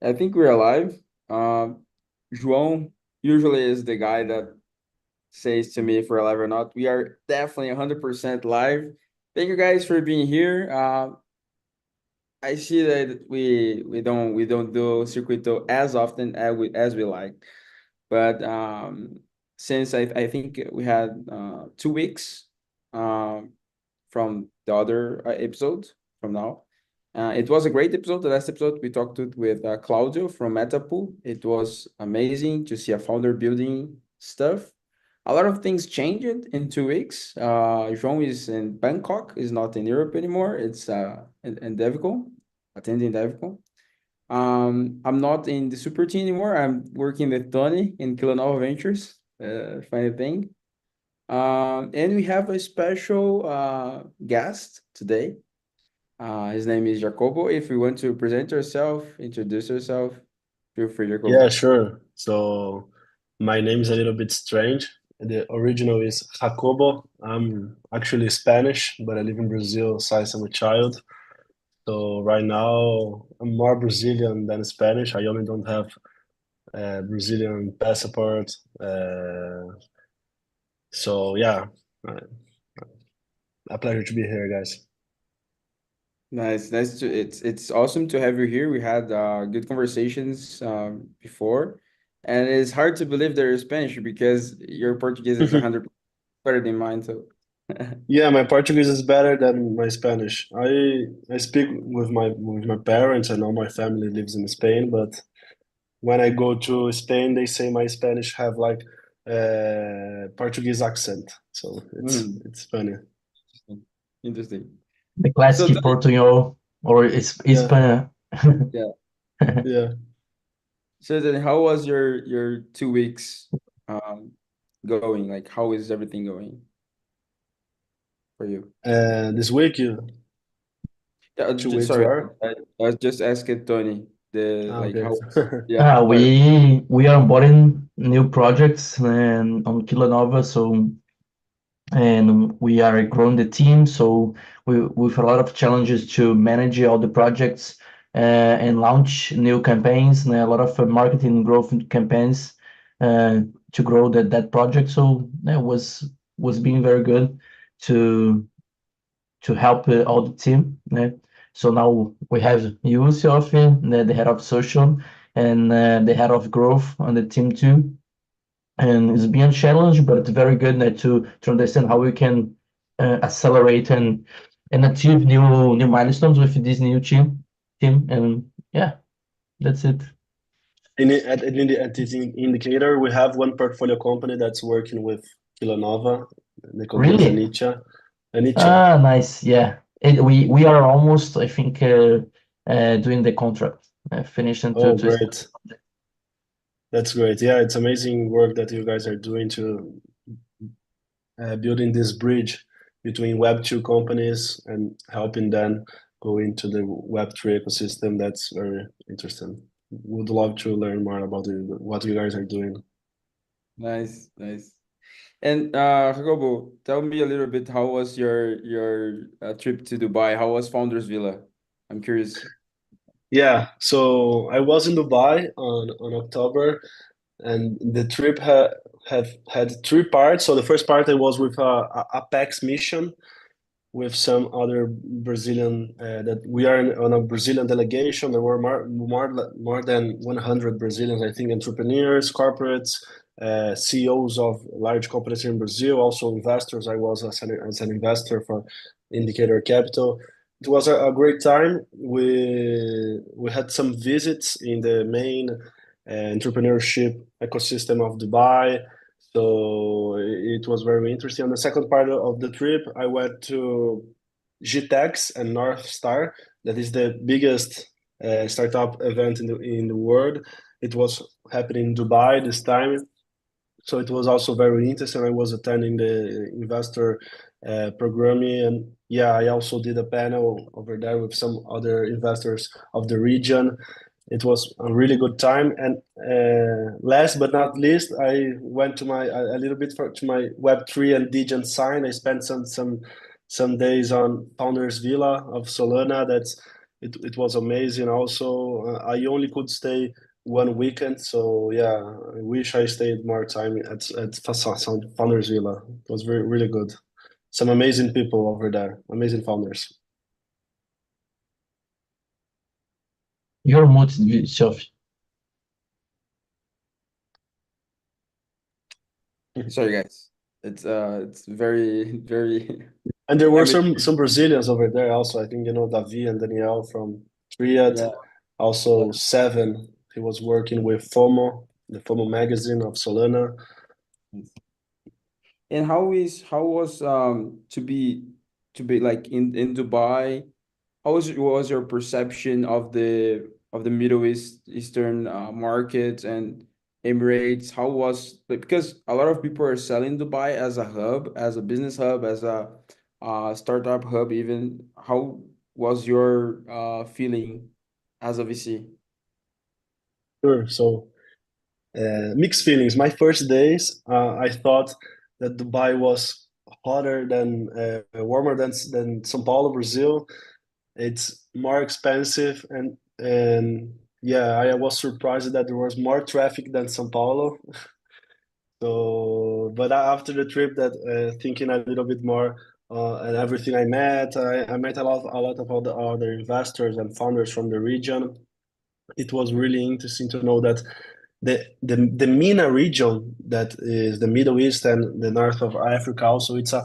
I think we're alive. João usually is the guy that says to me if we're alive or not. We are definitely 100% live. Thank you guys for being here. I see that we don't do Circuito as often as we like, but since I think we had 2 weeks um from the other episode from now. It was a great episode. The last episode we talked with Claudio from Metapool. It was amazing to see a founder building stuff. A lot of things changed in 2 weeks. João is in Bangkok, is not in Europe anymore. It's in Devco, attending Devco. I'm not in the super team anymore. I'm working with Tony in Kilonova Ventures. Funny thing. And we have a special guest today. His name is Jacobo. If you want to present yourself, introduce yourself, feel free, Yeah, Jacobo. sure. So my name is a little bit strange. The original is Jacobo. I'm actually Spanish, but I live in Brazil since I'm a child. So right now I'm more Brazilian than Spanish. I only don't have a Brazilian passport. So yeah, uh, a pleasure to be here, guys. Nice. It's awesome to have you here. We had good conversations before, and it's hard to believe that you're Spanish because your Portuguese is 100% better than mine. So, Yeah, my Portuguese is better than my Spanish. I speak with my parents and all my family lives in Spain, but when I go to Spain, they say my Spanish have like Portuguese accent. So mm, it's funny. interesting. The So, classic Tony, Portugal or Yeah, Hispania. yeah. yeah. So then, how was your 2 weeks going? Like, how is everything going for you? This week, you Yeah, 2 weeks sorry, where? I was just asking Tony the Ah, like okay. how yeah, sorry. We are onboarding new projects and on Kilanova, so and we are growing the team. So we with a lot of challenges to manage all the projects and launch new campaigns and a lot of marketing growth campaigns uh, to grow that project. So that was being very good to help all the team. So now we have you, Sophie, the head of social, and the head of growth on the team too. And it's been a challenge, but it's very good to understand how we can accelerate and achieve new milestones with this new team. And yeah, that's it. At this indicator, we have one portfolio company that's working with Kilanova. The company is Really? Anicha. Anicha. Ah, nice. Yeah. We are almost, I think, doing the contract, finishing Oh, to start. great. That's great. Yeah, it's amazing work that you guys are doing to building this bridge between Web2 companies and helping them go into the Web3 ecosystem. That's very interesting. Would love to learn more about what you guys are doing. Nice. And Jacobo, tell me a little bit how was your trip to Dubai? How was Founders Villa? I'm curious. Yeah, so I was in Dubai on October, and the trip have had three parts. So the first part I was with a Apex mission with some other Brazilian that we are on a Brazilian delegation. There were more than 100 Brazilians, I think, entrepreneurs, corporates, CEOs of large companies in Brazil, also investors. I was as an investor for Indicator Capital. It was a great time. We had some visits in the main entrepreneurship ecosystem of Dubai. So it was very interesting. On the second part of the trip, I went to GTEx and North Star. That is the biggest startup event in the world. It was happening in Dubai this time. So it was also very interesting. I was attending the investor programming, and yeah, I also did a panel over there with some other investors of the region. It was a really good time. And last but not least, I went to a little bit to my Web3 and Degen sign. I spent some days on Founders Villa of Solana. it was amazing. Also, I only could stay one weekend, so yeah, I wish I stayed more time at Founders Villa. It was really good. Some amazing people over there, amazing founders. You're muted, Sophie. Sorry, guys. It's very very. And there were I mean, some Brazilians over there also. I think you know Davi and Daniel from Triad. yeah. Also Seven. He was working with FOMO, the FOMO magazine of Solana. And how was to be like in Dubai? Was your perception of the Middle Eastern markets and Emirates? How was like, because a lot of people are selling Dubai as a hub, as a business hub, as a startup hub even. How was your feeling as a VC? Sure. So mixed feelings. My first days, I thought that Dubai was hotter than warmer than São Paulo, Brazil. It's more expensive and yeah, I was surprised that there was more traffic than São Paulo. So, but after the trip, that thinking a little bit more and everything I met a lot of other investors and founders from the region. It was really interesting to know that the MENA region, that is the Middle East and the north of Africa, also it's an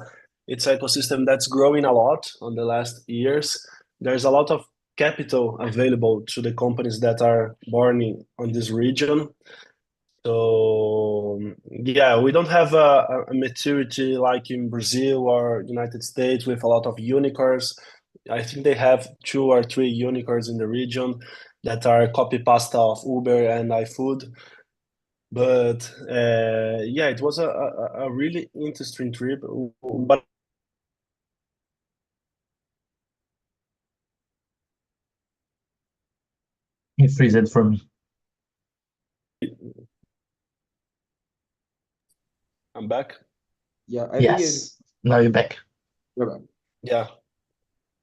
ecosystem that's growing a lot on the last years. There's a lot of capital available to the companies that are born on this region. So yeah, we don't have a maturity like in Brazil or United States with a lot of unicorns. I think they have two or three unicorns in the region that are copy pasta of Uber and iFood. But yeah, it was a really interesting trip. But You freeze it for me. I'm back. Yeah, I think it. Yes. Now you're back. Yeah,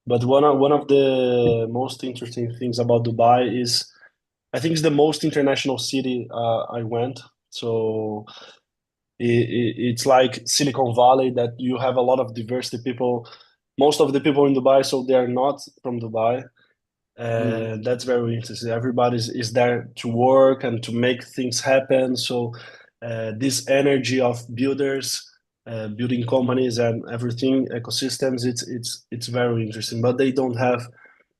but one of the most interesting things about Dubai is I think it's the most international city I went. So it's like Silicon Valley that you have a lot of diversity people. Most of the people in Dubai, so they are not from Dubai. Mm. That's very interesting. Everybody is there to work and to make things happen. So this energy of builders, building companies and everything, ecosystems, it's very interesting. But they don't have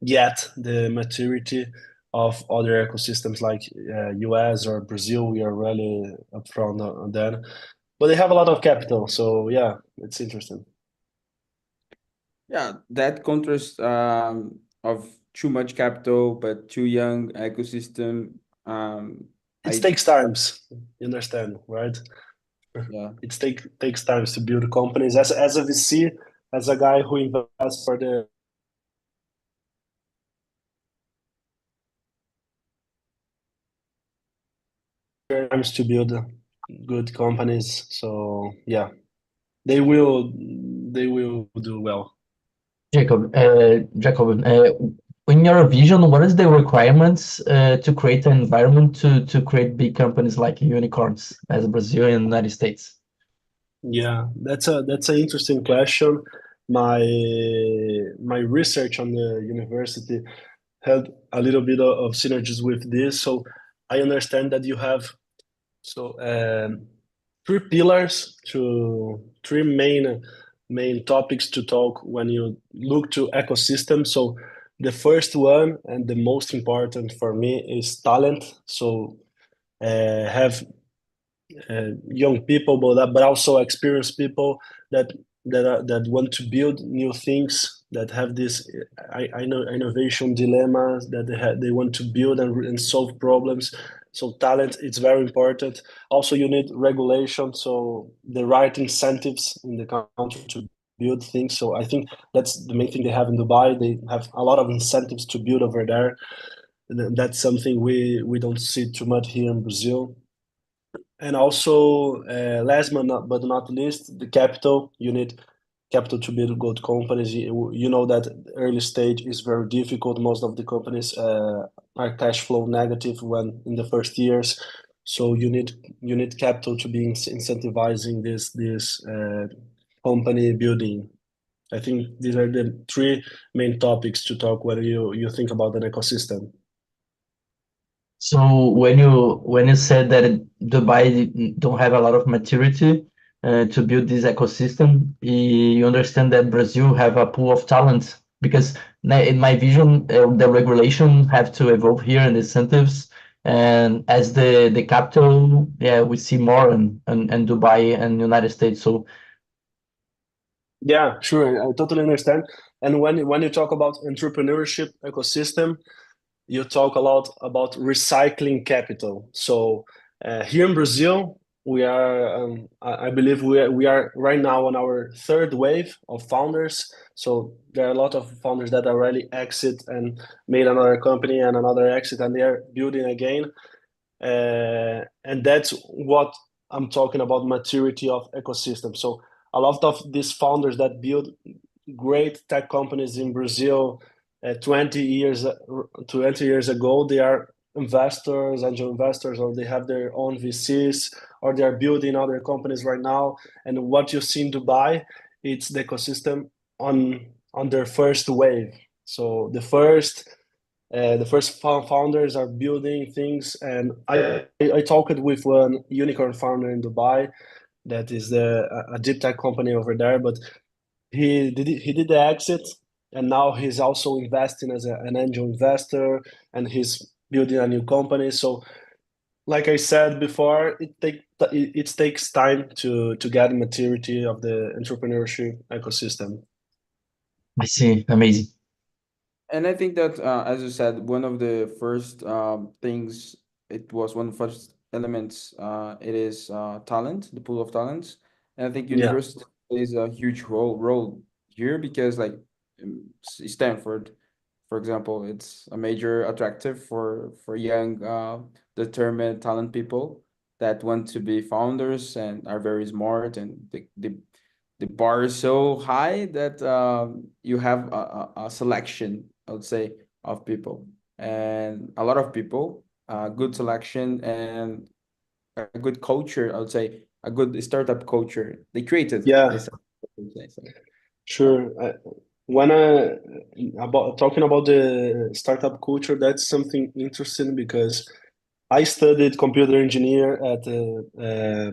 yet the maturity of other ecosystems like US or Brazil. We are really upfront on that. But they have a lot of capital. So yeah, it's interesting. Yeah, that contrast of too much capital but too young ecosystem. It I takes times, you understand, right? yeah. It takes time to build companies. As a VC, as a guy who invests for the times to build good companies. So yeah, they will do well. Jacob, in your vision, what is the requirements to create an environment to create big companies like unicorns as Brazil and United States? Yeah, that's an interesting question. My my research on the university had a little bit of synergies with this. So I understand that you have so three pillars to three main topics to talk when you look to ecosystem. So the first one and the most important for me is talent. So have young people, but also experienced people that that want to build new things, that have this I know innovation dilemmas that they want to build and solve problems. So talent is very important. Also, you need regulation, so the right incentives in the country to build things. So I think that's the main thing they have in Dubai. They have a lot of incentives to build over there. And that's something we don't see too much here in Brazil. And also, last but not least, the capital. You need capital to build good companies. You know that early stage is very difficult. Most of the companies are cash flow negative when in the first years. So you need capital to be incentivizing this company building. I think these are the three main topics to talk when you think about an ecosystem. So when you said that Dubai don't have a lot of maturity to build this ecosystem, you understand that Brazil have a pool of talent because in my vision, the regulation have to evolve here and incentives, and as the capital, yeah, we see more in Dubai and United States. So Yeah, sure. I totally understand. And when you talk about entrepreneurship ecosystem, you talk a lot about recycling capital. So here in Brazil, we are, I believe we are right now on our third wave of founders. So there are a lot of founders that already exit and made another company and another exit, and they are building again. And that's what I'm talking about maturity of ecosystem. So a lot of these founders that build great tech companies in Brazil 20 years ago, they are investors, angel investors, or they have their own VCs, or they are building other companies right now. And what you see in Dubai, it's the ecosystem on their first wave. So the first founders are building things, and I talked with one unicorn founder in Dubai that is a deep tech company over there, but he did the exit, and now he's also investing as an angel investor, and he's building a new company. So, like I said before, it takes time to get maturity of the entrepreneurship ecosystem. I see, amazing. And I think that, as you said, one of the first things, it was one of the first elements, it is talent, the pool of talents. And I think Yeah, university plays a huge role here because, like, Stanford, for example, it's a major attractive for young, determined, talent people that want to be founders and are very smart, and the bar is so high that you have a selection, I would say, of people, and a lot of people, good selection and a good culture, I would say, a good startup culture. They created yeah, this. So, yeah. sure. When I about talking about the startup culture, that's something interesting because I studied computer engineer at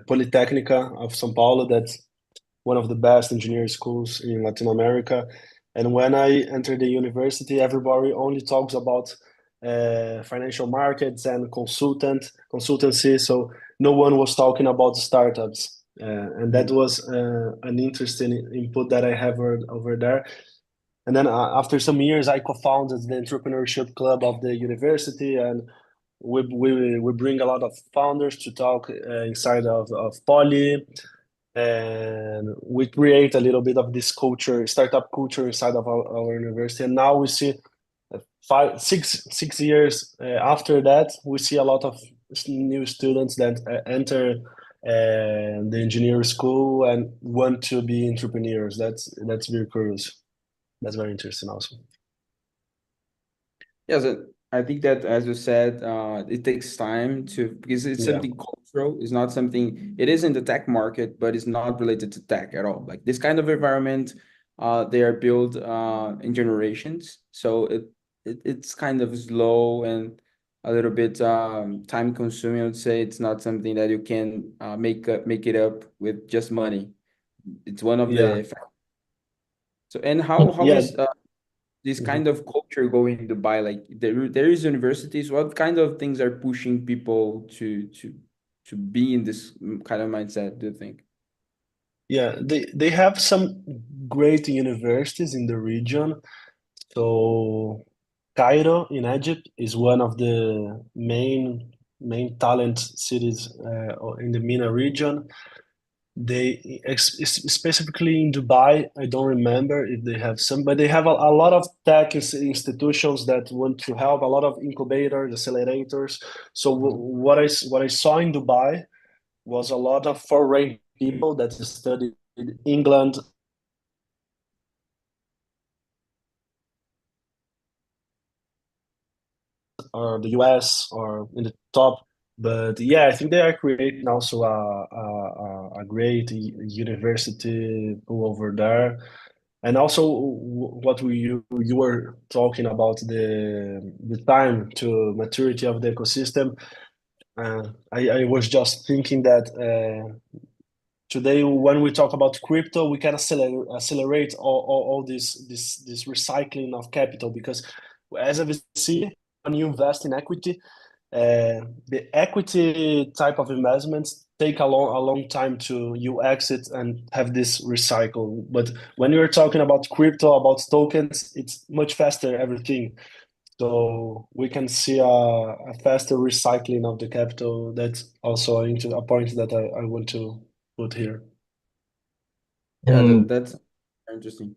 Politecnica of São Paulo. That's one of the best engineering schools in Latin America. And when I entered the university, everybody only talks about financial markets and consultancy. So no one was talking about startups. And that was an interesting input that I have heard over there. And then after some years, I co-founded the entrepreneurship club of the university, and we bring a lot of founders to talk inside of Poly, and we create a little bit of this culture, startup culture inside of our university. And now we see 6 years after that, we see a lot of new students that enter the engineering school and want to be entrepreneurs. That's very curious. That's very interesting also. Yes, I think that, as you said, it takes time to, because it's Yeah, something cultural. It's not something. It is in the tech market, but it's not related to tech at all. Like this kind of environment, they are built in generations, so it's kind of slow and a little bit time consuming. I would say it's not something that you can make it up with just money. It's one of yeah, the. So, and how yeah, is this mhm. kind of culture going to Dubai? Like there is universities. What kind of things are pushing people to be in this kind of mindset, do you think? Yeah. They have some great universities in the region. So Cairo in Egypt is one of the main talent cities in the MENA region. Specifically in Dubai, I don't remember if they have some, but they have a lot of tech institutions that want to help, a lot of incubators, accelerators. So Mhm. what I saw in Dubai was a lot of foreign people that studied England, or the US or in the top. But yeah, I think they are creating also a great university over there. And also what you were talking about the time to maturity of the ecosystem. I was just thinking that today when we talk about crypto, we can accelerate all this recycling of capital because as a VC, when you invest in equity, the equity type of investments take a long time to you exit and have this recycle. But when you're talking about crypto, about tokens, it's much faster everything. So we can see a faster recycling of the capital. That's also a point that I want to put here. Yeah, And that's interesting.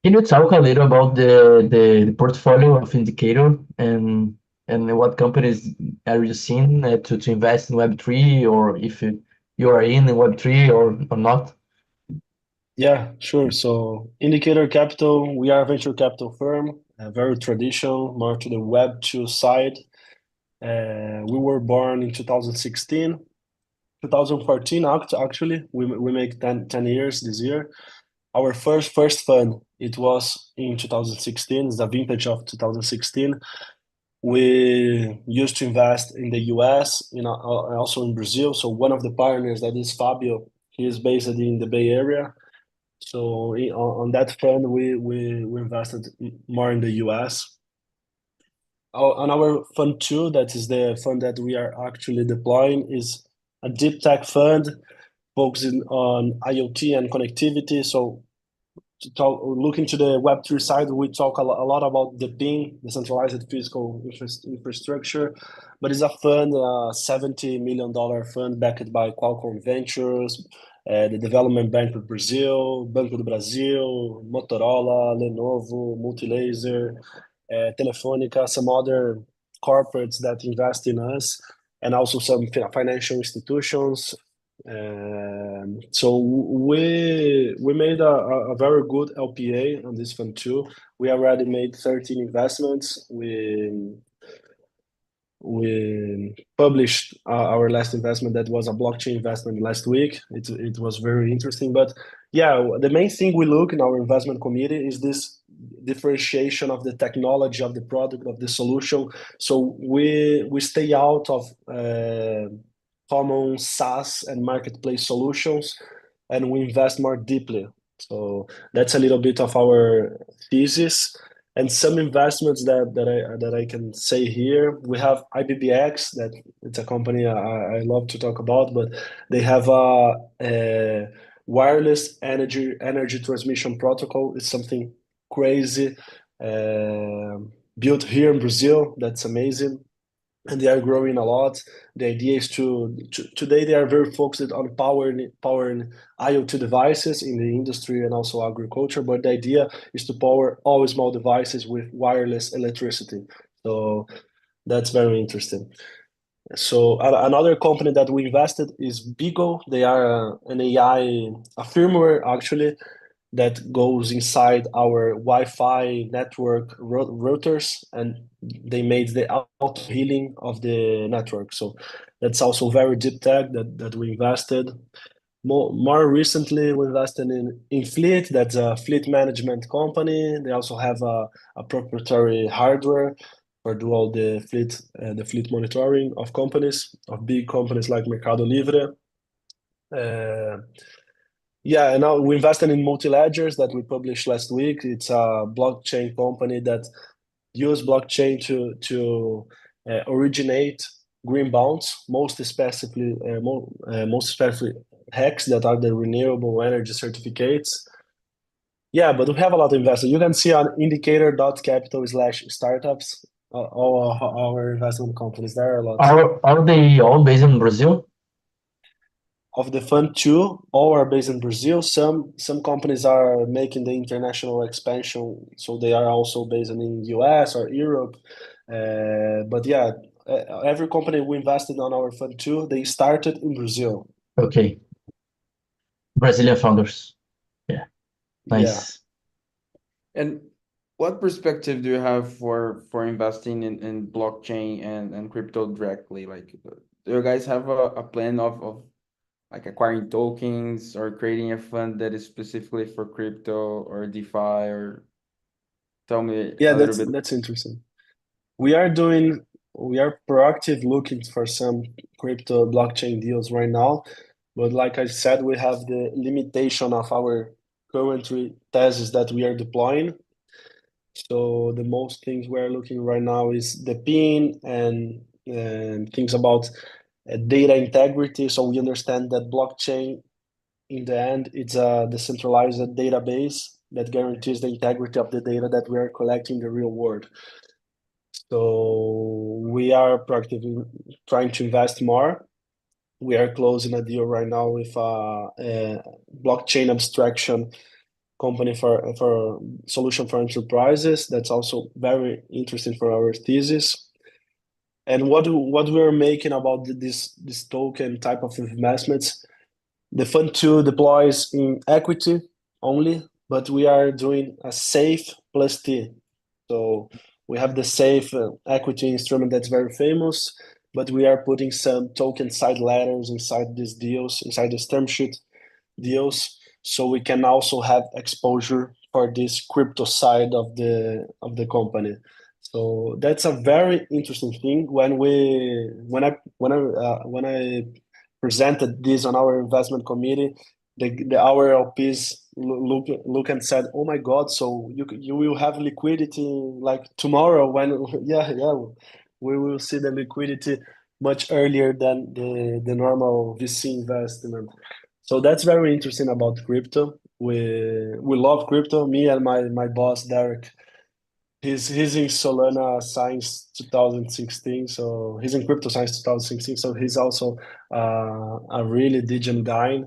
can you talk a little about the portfolio of Indicator and what companies are you seeing to invest in Web3 or if you are in Web3 or not? Yeah, sure. So Indicator Capital, we are a venture capital firm, very traditional, more to the Web2 side. We were born in 2016, 2014 actually. We make 10 years this year. Our first fund, it was in 2016, it's the vintage of 2016. We used to invest in the US, also in Brazil. So one of the partners that is Fabio, he is based in the Bay Area. So on that fund, we invested more in the US. On our fund two, that is the fund that we are actually deploying, is a deep tech fund focusing on IoT and connectivity. So looking to the Web3 side, we talk a lot about the PIN, decentralized physical infrastructure, but it's a fund, a $70 million fund backed by Qualcomm Ventures, the Development Bank of Brazil, Banco do Brasil, Motorola, Lenovo, Multilaser, Telefónica, some other corporates that invest in us, and also some financial institutions. So we made a very good LPA on this fund too. We already made 13 investments. We published our last investment that was a blockchain investment last week. It was very interesting. But yeah, the main thing we look in our investment committee is this differentiation of the technology, of the product, of the solution. So we stay out of common SaaS and marketplace solutions, and we invest more deeply. So that's a little bit of our thesis. And some investments that I can say here, we have IBBX, that it's a company I love to talk about, but they have a wireless energy transmission protocol. It's something crazy, built here in Brazil. That's amazing, and they are growing a lot. The idea is today they are very focused on powering IoT devices in the industry and also agriculture, but the idea is to power all small devices with wireless electricity. So that's very interesting. So another company that we invested is Beagle. They are an AI, a firmware actually, that goes inside our Wi-Fi network routers, and they made the auto healing of the network. So that's also very deep tech that we invested. More recently, we invested in Fleet. That's a fleet management company. They also have a proprietary hardware for do all the fleet monitoring of companies, of big companies like Mercado Livre. Yeah, and now we invested in Multiledgers that we published last week. It's a blockchain company that use blockchain to originate green bonds, most especially HECs, that are the renewable energy certificates. Yeah, but we have a lot of investors. You can see on indicator.capital/startups all our investment companies. There are a lot. Are they all based in Brazil? Of the fund two, all are based in Brazil. Some companies are making the international expansion, so they are also based in US or Europe. But yeah, every company we invested on our fund two, they started in Brazil. Okay. Brazilian founders. Yeah. Yeah. Nice. And what perspective do you have for investing in blockchain and crypto directly? Like, do you guys have a plan of like acquiring tokens or creating a fund that is specifically for crypto or DeFi, or tell me Yeah, a little bit. that's interesting. We are proactive looking for some crypto blockchain deals right now. But like I said, we have the limitation of our current thesis that we are deploying. So the most things we're looking right now is the PIN and things about data integrity. So we understand that blockchain in the end, it's a decentralized database that guarantees the integrity of the data that we are collecting in the real world. So we are proactively trying to invest more. We are closing a deal right now with a blockchain abstraction company for solution for enterprises. That's also very interesting for our thesis. And what we're making about this token type of investments, the fund two deploys in equity only, but we are doing a safe plus T. So we have the safe equity instrument that's very famous, but we are putting some token side letters inside these deals, inside this term sheet deals, so we can also have exposure for this crypto side of the company. So that's a very interesting thing. When I presented this on our investment committee, our LPs look and said, "Oh my God! So you will have liquidity like tomorrow?" When yeah, we will see the liquidity much earlier than the normal VC investment. So that's very interesting about crypto. We love crypto. Me and my boss Derek. He's in Solana Science 2016, so he's in Crypto Science 2016. So he's also a really diligent guy.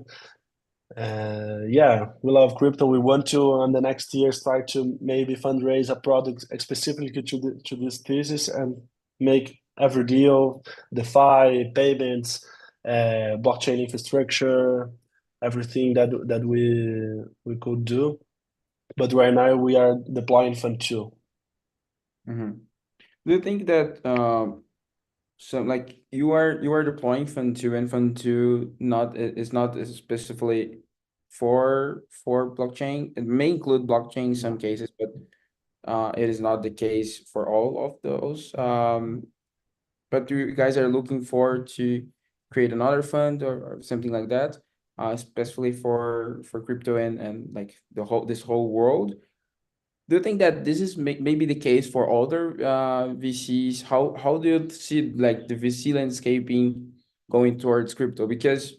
Yeah, we love crypto. We want to, in the next years, try to maybe fundraise a product specifically to this thesis and make every deal, DeFi, payments, blockchain infrastructure, everything that we could do. But right now we are deploying Fund 2. Mhm. Do you think that so like you are deploying Fund 2, and Fund 2 is not specifically for blockchain? It may include blockchain in some cases, but it is not the case for all of those. But you guys are looking forward to create another fund or something like that, especially for crypto and like this whole world. Do you think that this is maybe the case for other VCs? How do you see like the VC landscaping going towards crypto? Because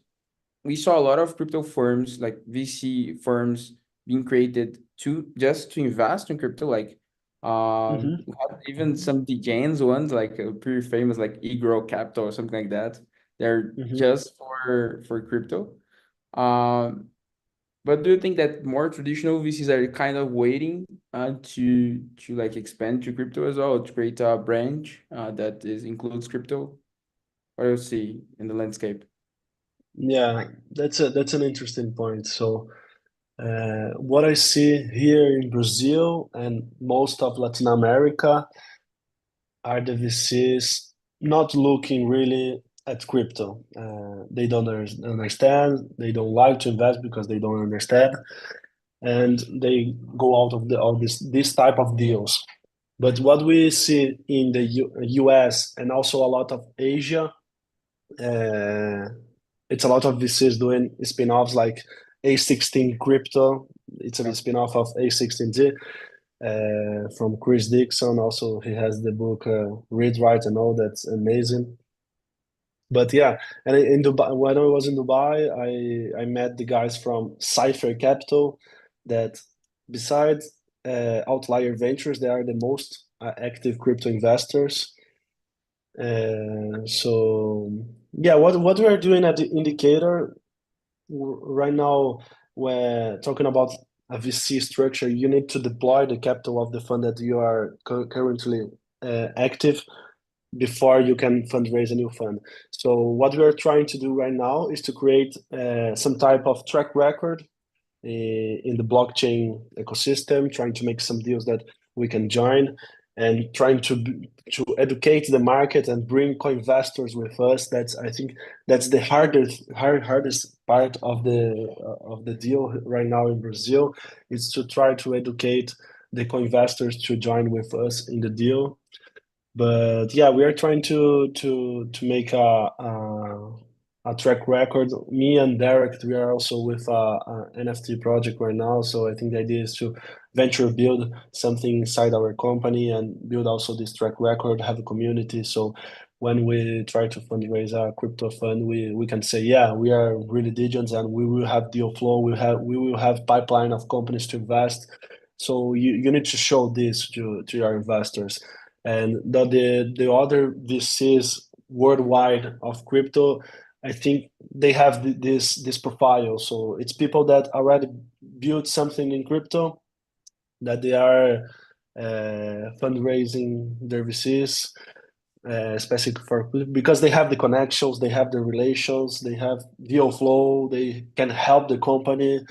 we saw a lot of crypto firms, like VC firms, being created to invest in crypto. Like Mm-hmm. we have even some DJs ones, like pretty famous, like eGrow Capital or something like that. They're Mm-hmm. just for crypto. Um, but do you think that more traditional VCs are kind of waiting to like expand to crypto as well, to create a branch that is includes crypto? What do you see in the landscape? Yeah, that's an interesting point. So what I see here in Brazil and most of Latin America are the VCs not looking really at crypto. They don't understand. They don't like to invest because they don't understand, and they go out of all this type of deals. But what we see in the US and also a lot of Asia, uh, it's a lot of VCs doing spin-offs like A16 Crypto. It's a Yeah. spin-off of A16Z from Chris Dixon. Also, he has the book Read, Write, and All. That's amazing. But yeah, and in Dubai, when I was in Dubai, I met the guys from Cypher Capital that besides Outlier Ventures, they are the most active crypto investors. So yeah, what we are doing at the indicator right now, we're talking about a VC structure. You need to deploy the capital of the fund that you are currently active before you can fundraise a new fund. So what we are trying to do right now is to create some type of track record in the blockchain ecosystem, trying to make some deals that we can join, and trying to educate the market and bring co-investors with us. I think that's the hardest part of the deal right now in Brazil, is to try to educate the co-investors to join with us in the deal. But yeah, we are trying to make a track record. Me and Derek, we are also with a NFT project right now. So I think the idea is to venture build something inside our company and build also this track record, have a community. So when we try to fundraise a crypto fund, we can say, yeah, we are really diligent and we will have deal flow. We will have pipeline of companies to invest. So you need to show this to your investors. And the other VCs worldwide of crypto, I think they have this profile. So it's people that already built something in crypto, that they are fundraising their VCs, especially for, because they have the connections, they have the relations, they have deal flow, they can help the company.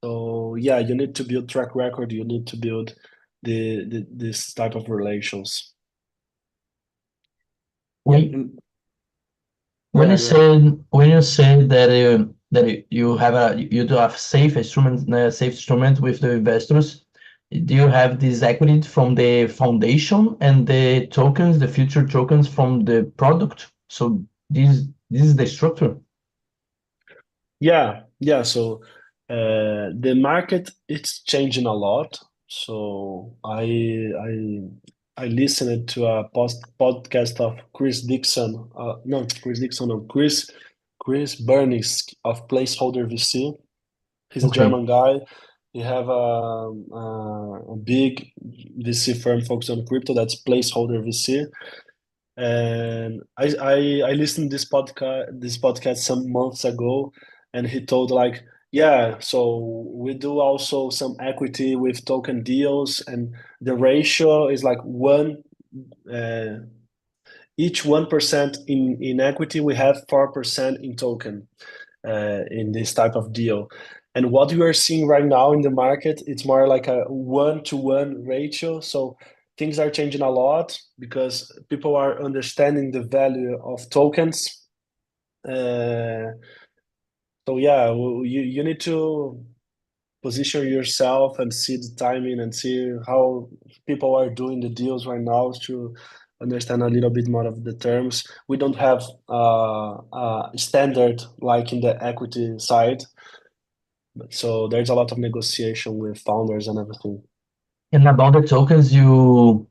So yeah, you need to build track record. You need to build this type of relations. Yeah. When Go when you ahead, go ahead. say that you have you do have safe instrument with the investors, do you have this equity from the foundation and the tokens, the future tokens from the product? So this is the structure. Yeah. So the market, it's changing a lot. So I listened to a podcast of Chris Dixon. No, Chris Dixon. No, Chris Bernisk of Placeholder VC. He's a Okay. German guy. He have a big VC firm focused on crypto. That's Placeholder VC. And I listened this podcast some months ago, and he told like, yeah, so we do also some equity with token deals, and the ratio is like one, uh, each 1% in equity, we have 4% in token, in this type of deal. And what we are seeing right now in the market, it's more like a 1-to-1 ratio. So things are changing a lot because people are understanding the value of tokens. So yeah, you need to position yourself and see the timing and see how people are doing the deals right now to understand a little bit more of the terms. We don't have a standard like in the equity side, so there's a lot of negotiation with founders and everything. And about the tokens, you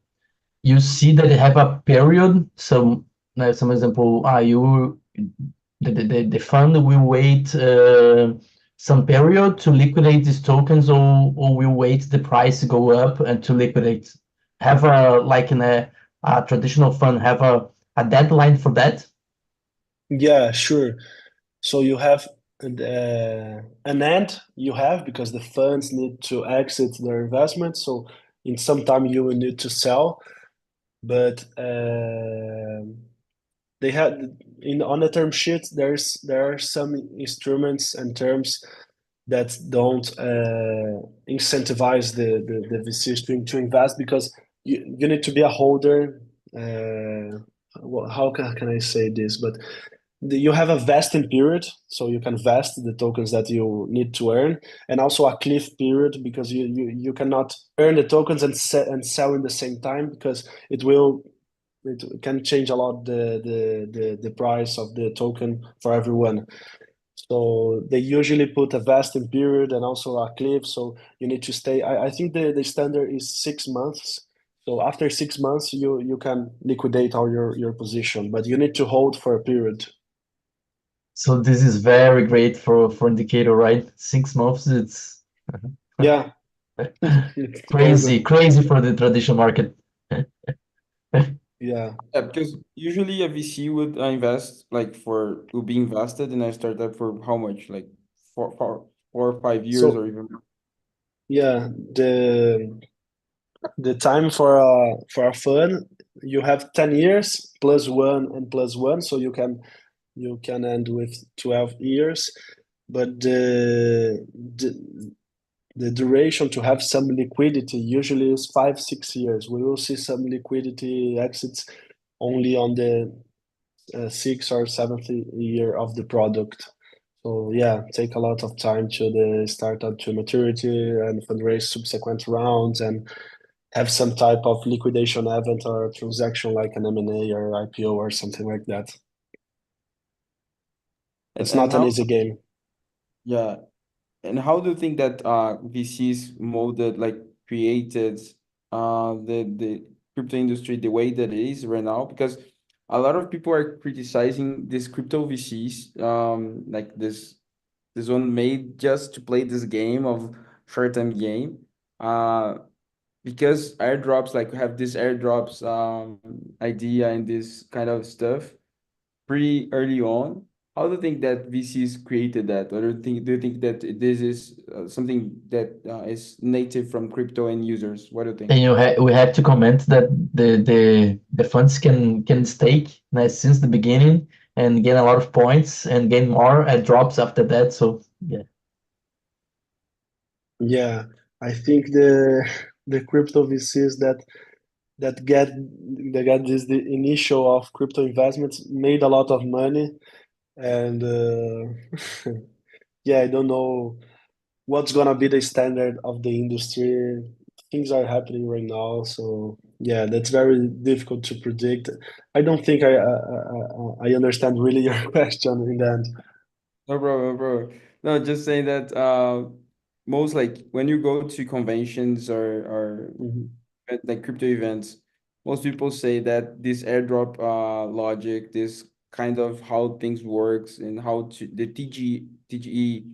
see that they have a period. Some example, the fund will wait some period to liquidate these tokens, or will wait the price to go up and to liquidate. Have a like in a traditional fund have a deadline for that. Yeah, sure. So you have an end you have because the funds need to exit their investment. So in some time you will need to sell, but they had in on the term sheet there are some instruments and terms that don't incentivize the VCs to invest because you need to be a holder. Well, how can I say this? But you have a vesting period, so you can vest the tokens that you need to earn, and also a cliff period because you cannot earn the tokens and sell in the same time because it can change a lot the price of the token for everyone. So they usually put a vesting period and also a cliff. So you need to stay. I think the standard is 6 months. So after 6 months, you can liquidate all your position, but you need to hold for a period. So this is very great for indicator, right? 6 months, it's Yeah, it's very crazy, good. crazy for the traditional market. Yeah. Yeah, because usually a VC would invest like would be invested in a startup for how much? Like 4 or 5 years or So even yeah, the time for a fund, you have 10 years plus one and plus one, so you can end with 12 years. But the the duration to have some liquidity usually is 5 6 years. We will see some liquidity exits only on the sixth or seventh year of the product. So yeah, take a lot of time to the startup to maturity and fundraise subsequent rounds and have some type of liquidation event or transaction like an M&A or IPO or something like that. It's And not an how, easy game. yeah, and how do you think that VCs molded, like created the crypto industry the way that it is right now? Because a lot of people are criticizing this crypto VCs, like this one made just to play this game of short-term game. Uh, because airdrops, like we have this airdrops idea and this kind of stuff pretty early on. How do you think that VCs created that, or do you think that this is something that is native from crypto and users? What do you think? And we have to comment that the funds can stake since the beginning and gain a lot of points and gain more at drops after that. So yeah, Yeah, I think the crypto VCs that get they got this the initial of crypto investments made a lot of money and yeah, I don't know what's gonna be the standard of the industry. Things are happening right now, so yeah, that's very difficult to predict. I don't think I understand really your question in the end. No, bro. No, just saying that most like when you go to conventions or Mhm, like crypto events, most people say that this airdrop logic, this kind of how things works and how to the TGE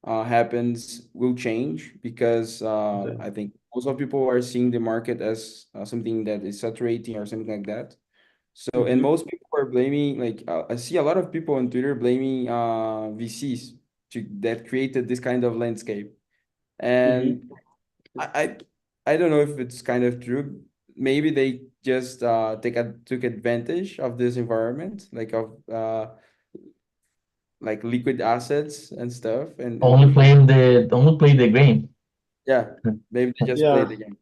happens will change because okay. I think most of people are seeing the market as something that is saturating or something like that. So, and Mhm, most people are blaming, like, I see a lot of people on Twitter blaming VCs that created this kind of landscape. mhm. And I, I don't know if it's kind of true. Maybe they just took advantage of this environment, like of like liquid assets and stuff, only play the game. yeah, maybe they just play Yeah, the game.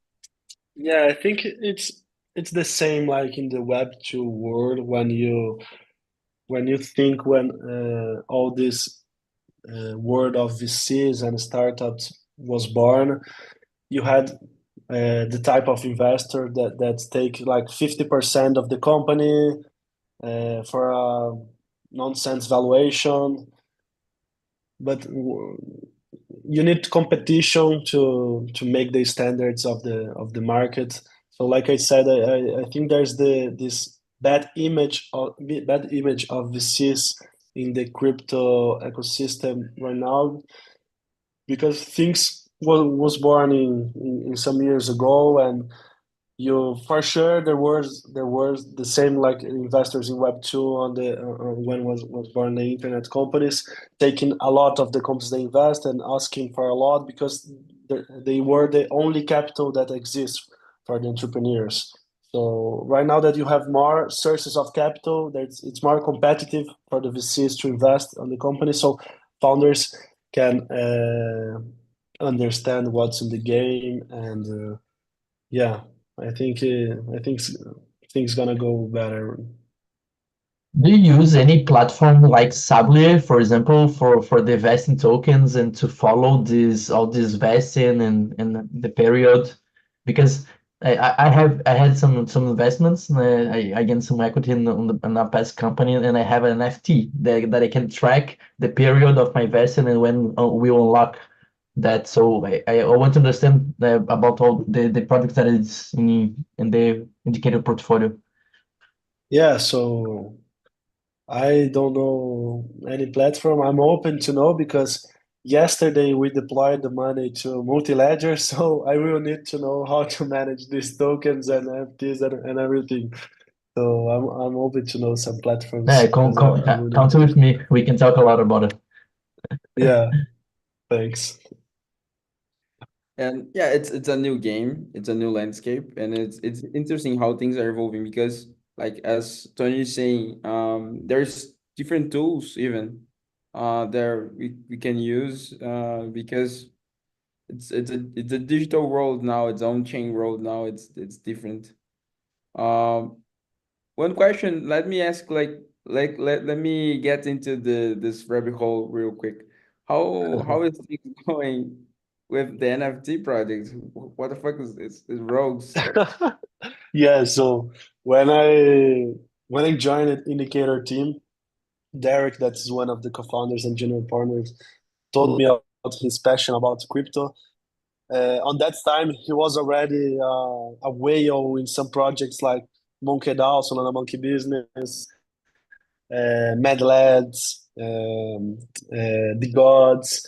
yeah, I think it's the same like in the Web 2 world when you think when all this world of VCs and startups was born, you had the type of investor that take like 50% of the company for a nonsense valuation, but you need competition to make the standards of the market. So, like I said, I think there's this bad image of VCs in the crypto ecosystem right now because things was born in some years ago and you for sure there was the same like investors in Web 2 on the when was born the internet companies taking a lot of the companies they invest and asking for a lot because they were the only capital that exists for the entrepreneurs. So right now that you have more sources of capital, that it's more competitive for the VCs to invest on the company. So founders can understand what's in the game and yeah, I think things gonna go better. Do you use any platform like Sablier, for example, for the vesting tokens and to follow this all this vesting and the period? Because I had some investments. I gained some equity in a past company, and I have an FT that I can track the period of my vesting and when we will unlock that. So I want to understand about all the products that is in the indicator portfolio. Yeah, so I don't know any platform. I'm open to know because yesterday we deployed the money to multi-ledger, so I will need to know how to manage these tokens and FTs and everything. So I'm open to know some platforms because I will need Count to. with me. We can talk a lot about it. Yeah, thanks. And yeah, it's a new game, it's a new landscape, and it's interesting how things are evolving because, like as Tony is saying, there's different tools even there we can use because it's a digital world now, it's on-chain world now, it's different. One question, let me ask let me get into this rabbit hole real quick. How is things going with the NFT project? What the fuck is Rogues? Yeah, so when I joined Indicator team, Derek, that's one of the co-founders and general partners, told me about his passion about crypto. On that time, he was already a whale in some projects like Monkey DAO, Solana Monkey Business, Mad Lads, The Gods.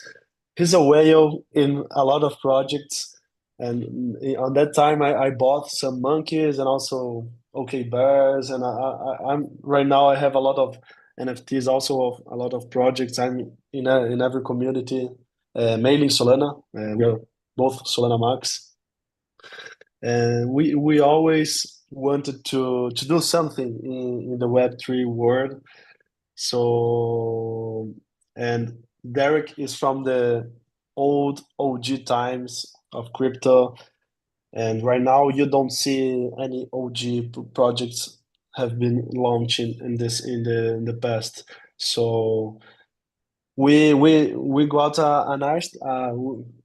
He's a whale in a lot of projects. And on that time, I bought some monkeys and also OK Bears. And I'm right now I have a lot of NFTs, also of a lot of projects. I'm in every community, mainly Solana. We are both Solana Max. And we always wanted to do something in the Web3 world. So, and Derek is from the old OG times of crypto, and right now you don't see any OG projects have been launching in this in the past. So we got an artist.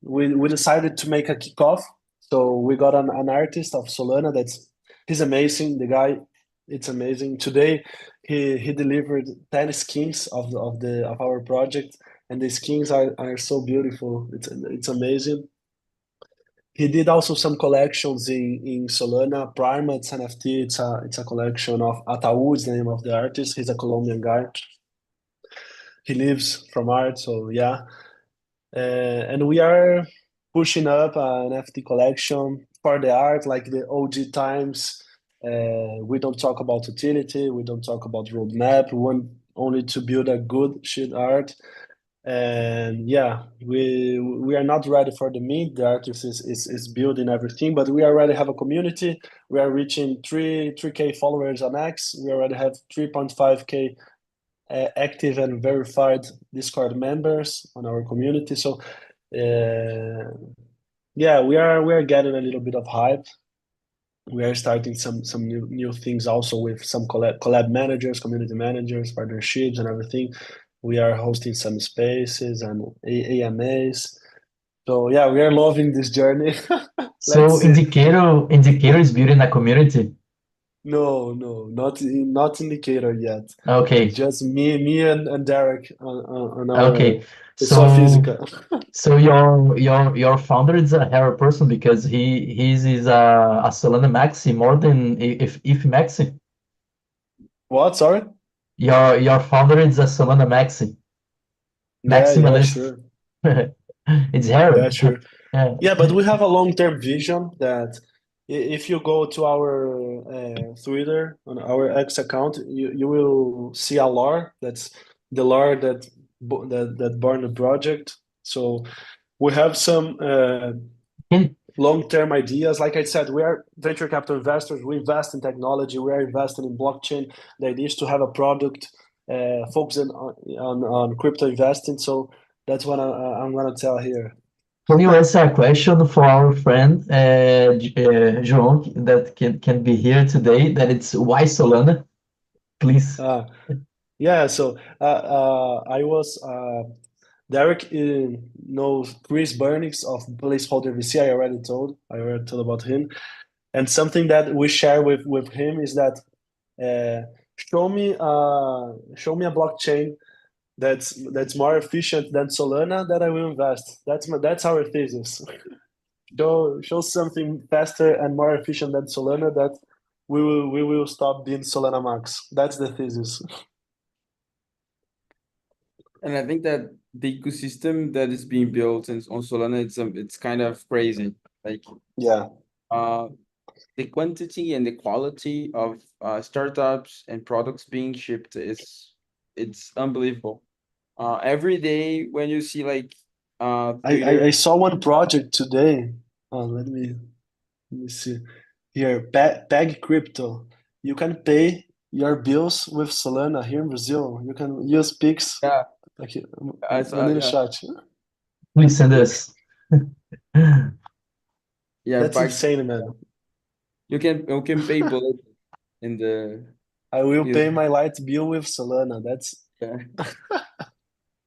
We decided to make a kickoff. So we got an artist of Solana. He's amazing. The guy, it's amazing. Today he delivered 10 skins of our project, and the skins are so beautiful. It's amazing. He did also some collections in Solana. Prima, it's NFT. It's a collection of Ataú is the name of the artist. He's a Colombian guy. He lives from art, so yeah. And we are pushing up an NFT collection for the art, like the OG times. We don't talk about utility, we don't talk about roadmap. We want only to build a good shit art. And yeah, we are not ready for the mint. The artist is building everything, but we already have a community. We are reaching 3K followers on X. We already have 3.5K active and verified Discord members on our community. So yeah, we are getting a little bit of hype. We are starting some new things also with some collab managers, community managers, partnerships, and everything. We are hosting some spaces and AMAs. So yeah, we are loving this journey. Let's So see. Indicator is building a community. No, no, not indicator yet. Okay, Just me and Derek on our okay. pessoa So física. so your founder is a hero person because he's is a Solana Maxi more than if Maxi. What? Sorry? Your founder is a Solana Maxi Yeah, maximalist. sure. It's hero. Yeah, sure. Yeah. Yeah, but we have a long-term vision that if you go to our Twitter on our X account, you will see a lore. That's the lore that born the project. So we have some Can long-term ideas. Like I said, we are venture capital investors. We invest in technology. We are investing in blockchain. The idea is to have a product focusing on crypto investing. So that's what I'm gonna tell here. can you answer a question for our friend João that can be here today? That it's why Solana, please. Uh, yeah, so I was Derek knows Chris Burnix of Placeholder VC. I already told about him. And something that we share with him is that show me a blockchain that's more efficient than Solana that I will invest. That's our thesis. Show something faster and more efficient than Solana that we will stop being Solana Max. That's the thesis. And I think that the ecosystem that is being built on Solana, it's kind of crazy. Like Yeah. uh the quantity and the quality of startups and products being shipped is it's unbelievable. Every day when you see like I Twitter, saw one project today. Let me see here. Peg Crypto. You can pay your bills with Solana here in Brazil. You can use Pix. yeah, Aqui, I saw mandei no yeah, chat. Please send us. Yeah, That's Pax, insane, man. you can pay bullet in the I will is pay my light bill with Solana. That's yeah,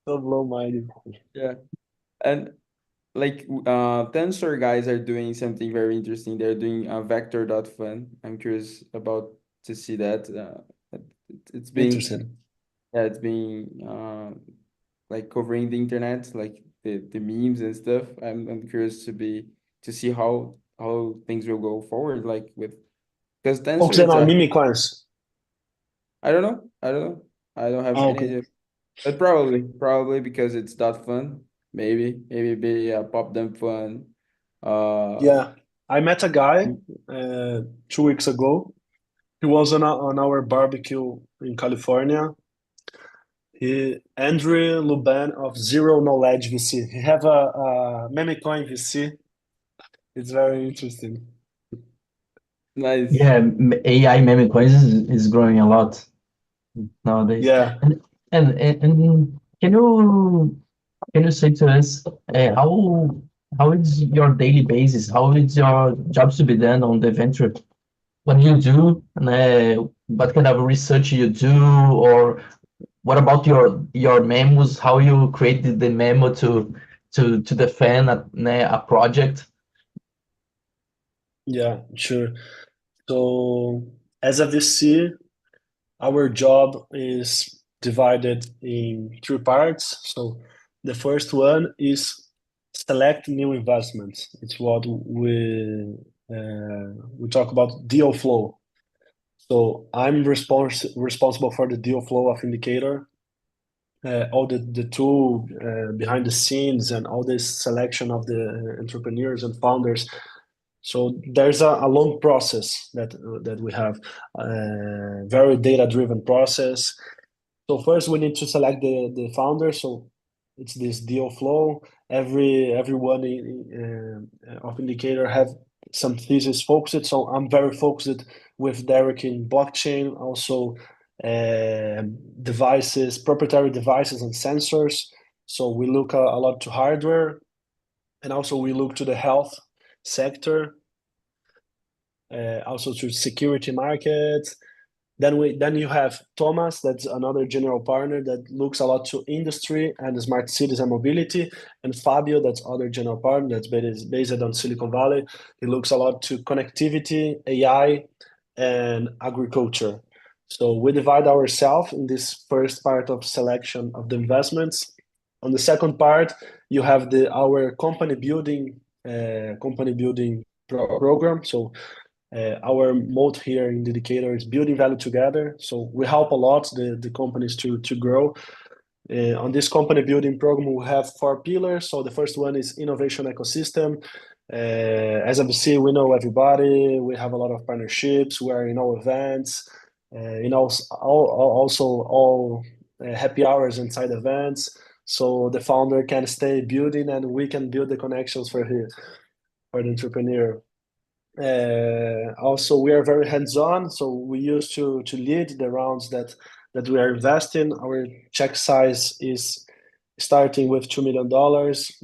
so blow-minded. yeah. And like Tensor guys are doing something very interesting. They're doing vector.fun. I'm curious about to see that. It's been Interesting. yeah, it's been like covering the internet, like the memes and stuff. I'm curious to see how things will go forward, like with because Tensor Focusing it's on a meme coins. I don't know. I don't know. I don't have Oh, any okay. idea. But probably because it's dot fun. Maybe be a pop dump fun. Uh, Yeah. I met a guy 2 weeks ago. He was on our barbecue in California. Andrew Luban of Zero Knowledge VC. He have a meme coin VC. It's very interesting. nice. Yeah, AI meme coins is growing a lot nowadays. Yeah. And and can you say to us how is your daily basis? How is your jobs to be done on the venture? What do you do? And, what kind of research you do, or what about your memos? How you created the memo to defend a project? Yeah, sure. So as a VC, our job is divided in three parts. So the first one is select new investments. It's what we talk about deal flow. So I'm responsible for the deal flow of indicator, all the tool behind the scenes, and all this selection of the entrepreneurs and founders. So there's a long process that we have, very data driven process. So first we need to select the founder. So it's this deal flow. Everyone of indicator have some thesis focused. So I'm very focused with Derek in blockchain, also devices, proprietary devices and sensors. So we look a lot to hardware, and also we look to the health sector, also to security markets. Then you have Thomas, that's another general partner that looks a lot to industry and smart cities and mobility, and Fabio, that's other general partner that's based on Silicon Valley. He looks a lot to connectivity, AI, and agriculture. So we divide ourselves in this first part of selection of the investments. On the second part, you have our company building program. So our motto here in the indicator is building value together. So we help a lot the companies to grow. On this company building program, we have four pillars. So the first one is innovation ecosystem. As a VC, we know everybody. We have a lot of partnerships. We are in all events, also all happy hours inside events. So the founder can stay building, and we can build the connections for the entrepreneur. Also, we are very hands-on, so we used to lead the rounds that we are investing. Our check size is starting with $2 million,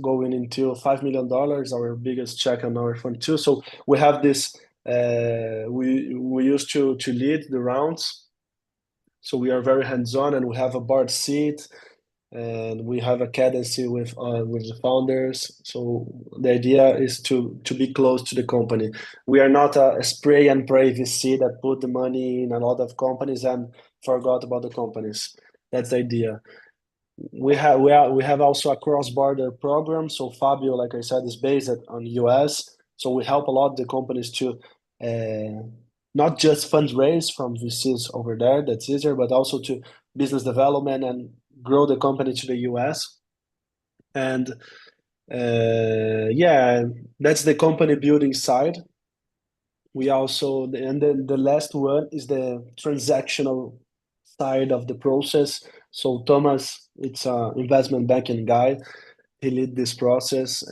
going into $5 million, our biggest check on our fund too. So we have this. We used to lead the rounds, so we are very hands-on, and we have a board seat, and we have a cadence with the founders. So the idea is to be close to the company. We are not a spray and pray VC that put the money in a lot of companies and forgot about the companies. That's the idea. We have also a cross-border program. So Fabio, like I said, is based on US. So we help a lot the companies to not just fundraise from VCs over there, that's easier, but also to business development and grow the company to the US. And yeah, that's the company building side. We also, and then the last one is the transactional side of the process. So Thomas, it's an investment banking guy. He lead this process,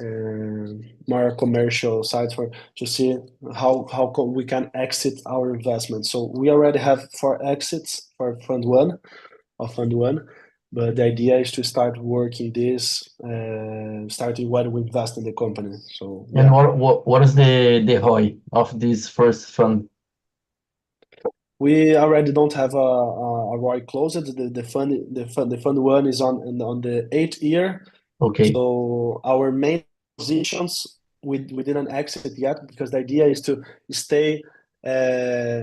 more commercial side for to see we can exit our investment. So we already have four exits for fund one of fund one. But the idea is to start working this, starting when we invest in the company. So And yeah, what is the ROI of this first fund? we already don't have a ROI closed. The fund one is on the 8th year. Okay, So our main positions, we didn't exit yet because the idea is to stay uh,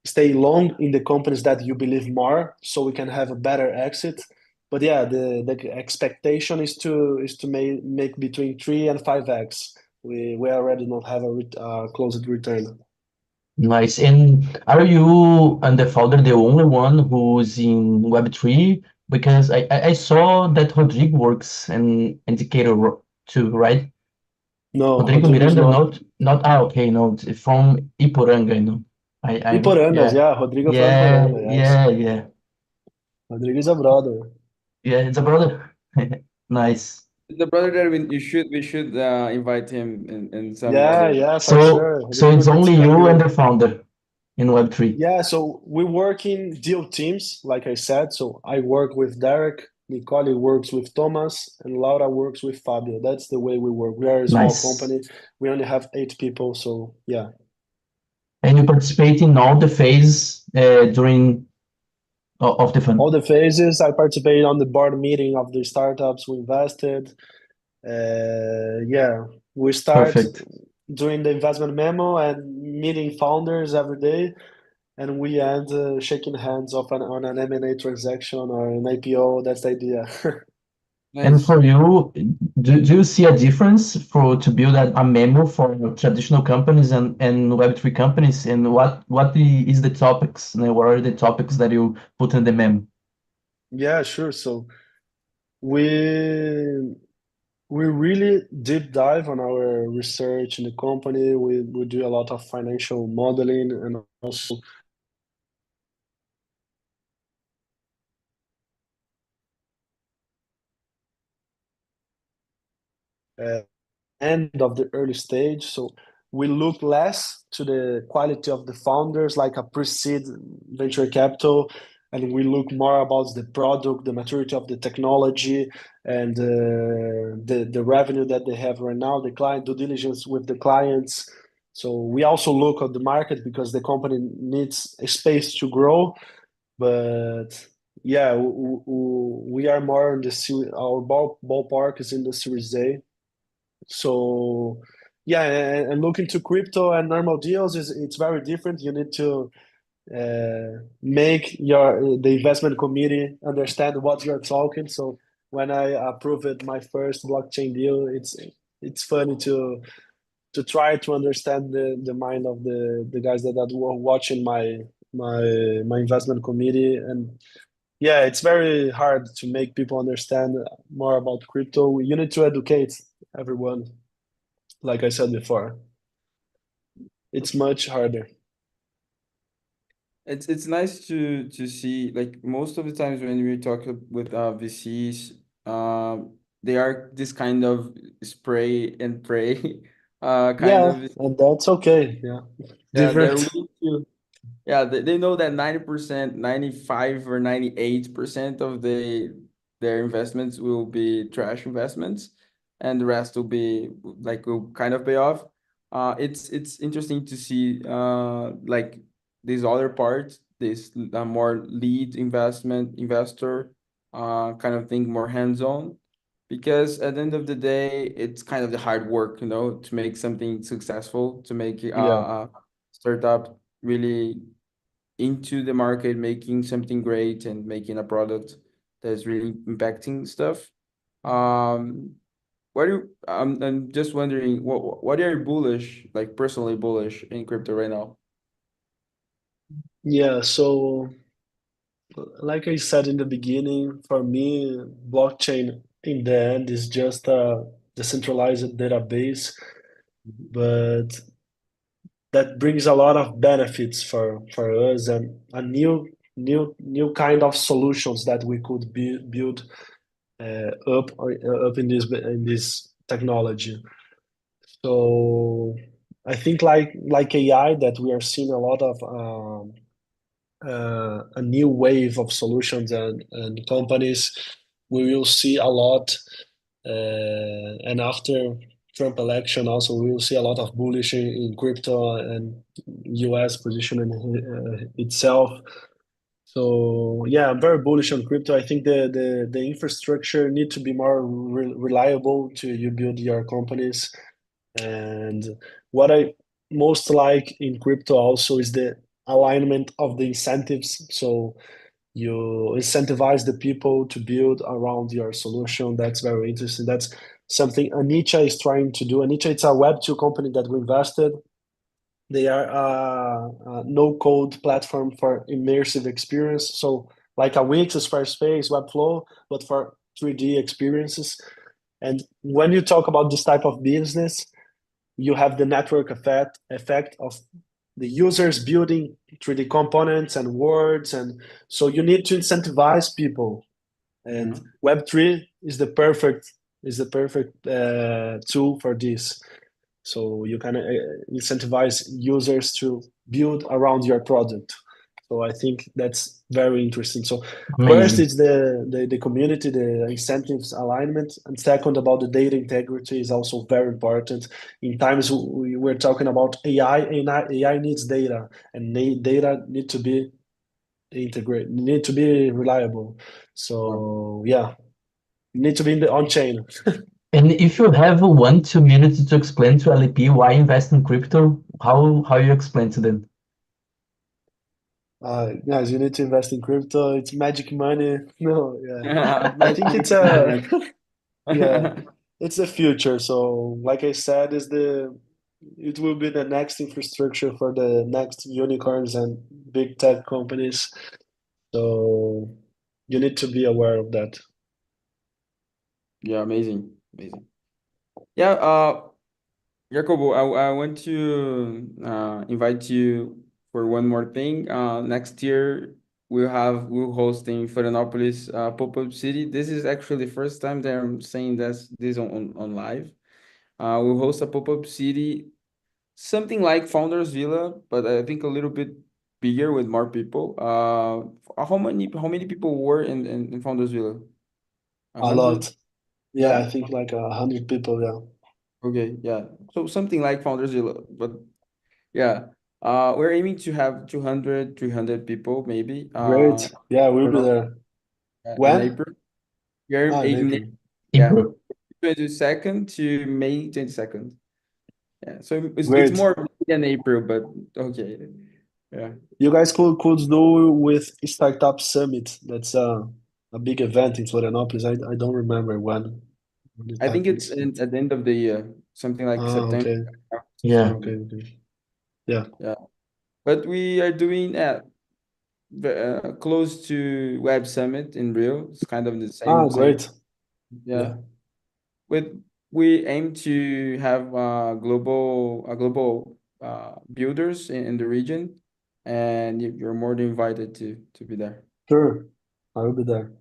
stay long in the companies that you believe more, so we can have a better exit. But yeah, the expectation is to make between 3 and 5x. We already don't have a closed return. nice. And are you and the founder the only one who's in Web3? Because I saw that Rodrigo works in indicator too, right? No, Rodrigo Rodrigo is Miranda, not. not okay, no, it's from Iporanga, you know. Iporangas, Yeah, yeah, Rodrigo from yeah, Iporanga, yes. yeah. Rodrigo is a brother. Yeah, it's a brother. Nice. The brother that we should invite him in some Yeah, other. yeah, for So sure. so Rodrigo it's needs only to you and the appear. founder in Web3. Yeah, so we work in deal teams, like I said. So I work with Derek, Nicole works with Thomas, and Laura works with Fabio. That's the way we work. We are a small Nice. company. We only have 8 people, so yeah. And you participate in all the phases during of the All fund. the phases, I participated on the board meeting of the startups we invested. Yeah, we start Perfect. doing the investment memo and meeting founders every day. And we end shaking hands on an M&A transaction or an IPO. That's the idea. And Nice. for you, do you see a difference for to build a memo for traditional companies and Web3 companies? And is the topics? You know, what are the topics that you put in the memo? Yeah, sure. So we we really deep dive on our research in the company. We do a lot of financial modeling and also uh, end of the early stage. So we look less to the quality of the founders, like a pre-seed venture capital, and we look more about the product, the maturity of the technology, and the revenue that they have right now, the client due diligence with the clients. So we also look at the market because the company needs a space to grow. But yeah, we are more in the our ballpark is in the Series A. So yeah, and looking to crypto and normal deals is it's very different. You need to make the investment committee understand what you're talking. So when I approved my first blockchain deal, it's funny to try to understand the mind of the guys that were watching my investment committee. And yeah, it's very hard to make people understand more about crypto. You need to educate everyone, like I said before. It's much harder. It's nice to see, like, most of the times when we talk with VCs, they are this kind of spray and pray kind Yeah, of. and that's okay. Yeah, Yeah, they're different. willing to. Yeah, they know that 90%, 95 or 98% of their investments will be trash investments, and the rest will be like will kind of pay off. It's interesting to see like this other part, this more lead investor kind of thing, more hands-on, because at the end of the day, it's kind of the hard work, to make something successful, to make Yeah, a startup really into the market, making something great and making a product that's really impacting stuff. Um, I'm just wondering, what are you bullish, like personally bullish in crypto right now? yeah. So, like I said in the beginning, for me, blockchain in the end is just a decentralized database, but that brings a lot of benefits for us and a new kind of solutions that we could build up in this technology. So I think like AI that we are seeing a lot of a new wave of solutions and companies. We will see a lot, and after Trump election, also we will see a lot of bullish in crypto and US positioning itself. So yeah, I'm very bullish on crypto. I think the infrastructure need to be more reliable to you build your companies. And what I most like in crypto also is the alignment of the incentives. So you incentivize the people to build around your solution. That's very interesting. That's something Anicha is trying to do. Anicha, it's a Web2 company that we invested. They are a no-code platform for immersive experience. So like a Wix, Squarespace, Webflow, but for 3D experiences. And when you talk about this type of business, you have the network effect of the users building 3D components and words, and so you need to incentivize people. And Mhm. Web3 is the perfect tool for this. So you can incentivize users to build around your product. So I think that's very interesting. So first, Amazing. it's the community, the incentives alignment, and second, about the data integrity is also very important. In times we're talking about AI, and AI needs data, and data need to be integrated, need to be reliable. Wow. So yeah, need to be in the on chain. And if you have 1, 2 minutes to explain to LP why invest in crypto, how you explain to them? Guys, you need to invest in crypto. It's magic money. No, yeah. I think it's It's not a like- yeah, it's the future. So, like I said, it will be the next infrastructure for the next unicorns and big tech companies. So you need to be aware of that. Yeah, amazing, amazing. Yeah, Jacobo, I want to invite you for one more thing. Next year we'll host in Florianopolis pop-up city. This is actually the first time that I'm saying this on live. We'll host a pop-up city, something like Founders Villa, but I think a little bit bigger with more people. How many people were in Founders Villa? A A hundred? lot. Yeah, Yeah. I think like 100 people. Yeah. Okay. Yeah. So something like Founders Villa, but yeah. We're aiming to have 200, 300 people maybe. Great. Yeah, we'll For be now, there. in When? April. We're In in April. yeah, April. 22nd to May 22nd. Yeah. So it's Great. more than April, but okay. Yeah. You guys could do with Startup Summit. That's a big event in Florianopolis. I don't remember when it I think it's happens. at the end of the year, something like September. Okay. Yeah. Okay. Okay. Yeah. Yeah. But we are doing close to Web Summit in Rio. It's kind of the same. Great. Yeah. Yeah. With we aim to have global builders in the region, and you're more than invited to be there. Sure. I will be there.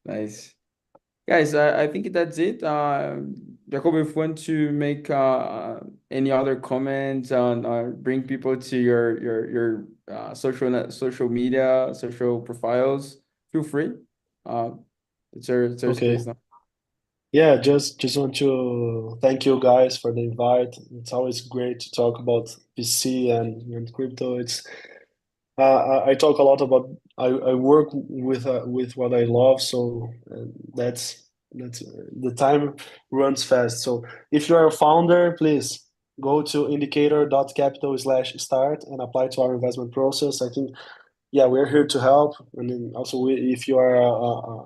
Nice. Guys, I think that's it. Jacob, if you want to make any other comments on bring people to your social media, social profiles, feel free. Uh, it's our Okay. space now. Yeah, just want to thank you guys for the invite. It's always great to talk about VC and crypto. I talk a lot about I work with what I love, so that's the time runs fast. So if you're a founder, please go to indicator.capital/start and apply to our investment process. I think yeah, we're here to help. And then also, if you are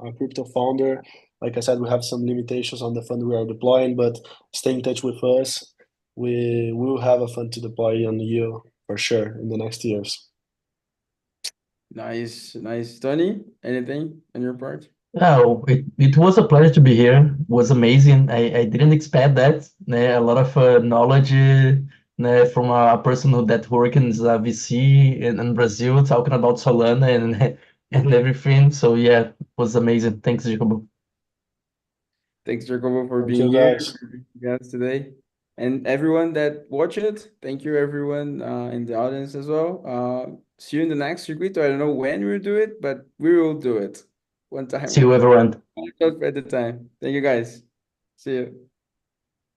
a crypto founder, like I said, we have some limitations on the fund we are deploying, but stay in touch with us. We will have a fund to deploy on you for sure in the next years. Nice, nice. Tony, anything on your part? Oh, it was a pleasure to be here. It was amazing. I didn't expect that. A lot of knowledge from a person that works in a VC in Brazil, talking about Solana and and everything. So yeah, it was amazing. Thanks, Jacobo. Thanks, Jacobo, for Thank being you, here guys. with us today. And everyone that watched it, thank you everyone in the audience as well. See you in the next Circuito. I don't know when we'll do it, but we will do it one See you, time, everyone. one shot at a time. Thank you guys. See you.